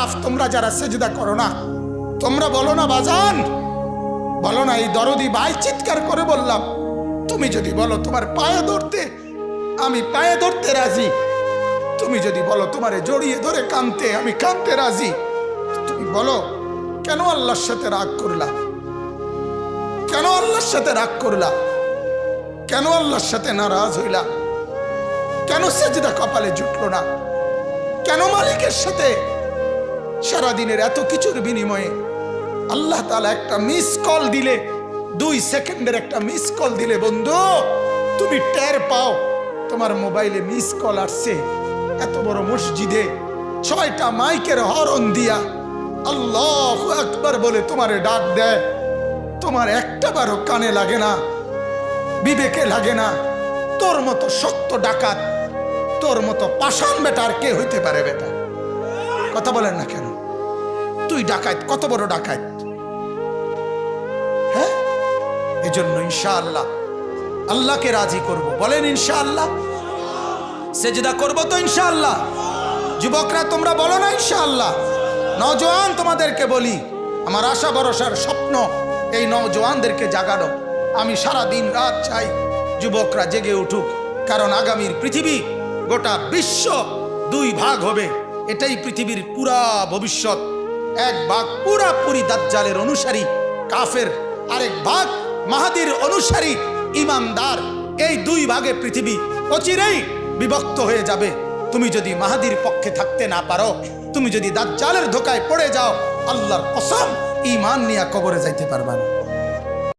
সাফ তোমরা যারা সেজদা করো না, তোমরা বলো না বাজান, বলো না এই দরদি ভাই চিৎকার করে বললাম, তুমি যদি বলো তোমার পায়ে ধরতে, আমি পায়ে ধরতে রাজি। তুমি যদি বলো তোমারে জড়িয়ে ধরে কাঁদতে, আমি কাঁদতে রাজি। তুমি বলো কেন আল্লাহর সাথে রাগ করলা? কেন আল্লাহর সাথে রাগ করলা? কেন আল্লাহর সাথে নারাজ হইলা? কেন সেজদা কপালে জুটলো না? কেন মালিকের সাথে সারাদিনের এত কিছুর বিনিময়ে আল্লাহ তাআলা একটা মিস কল দিলে, 2 সেকেন্ডের একটা মিস কল দিলে বন্ধু তুমি টের পাও তোমার মোবাইলে মিস কল আসছে। এত বড় মসজিদে 6টা মাইকের হরন দিয়া আল্লাহু আকবার বলে তোমারে ডাক দেয়, তোমার একটাবারও কানে লাগে না, বিবেকে লাগে না। তোর মতো শক্ত ডাকাত, তোর মতো পাষাণ বেটা আর কে হইতে পারে? বেটা কথা বলেন না কেন? তুই ডাকাত, কত বড় ডাকাত। হ্যাঁ, এজন্য ইনশাআল্লাহ আল্লাহকে রাজি করব। বলেন ইনশাআল্লাহ। সেজদা করব তো ইনশাআল্লাহ। যুবকরা তোমরা বলো না ইনশাআল্লাহ। নওজোয়ান তোমাদেরকে বলি, আমার আশা ভরসার স্বপ্ন এই নওজোয়ানদেরকে জাগানো। আমি সারা দিন রাত চাই যুবকরা জেগে উঠুক, কারণ আগামীর পৃথিবী, গোটা বিশ্ব 2 ভাগ হবে। এটাই পৃথিবীর পুরা ভবিষ্যৎ। এক ভাগ পুরাপুরি দাজ্জালের অনুসারী কাফের, আরেক ভাগ মাহাদির অনুসারী ইমানদার। এই 2 ভাগে পৃথিবী অচিরেই বিভক্ত হয়ে যাবে। তুমি যদি মাহাদির পক্ষে থাকতে না পারো, তুমি যদি দাজ্জালের ধোকায় পড়ে যাও, আল্লাহর কসম ঈমান নিয়ে কবরে যাইতে পারবা না।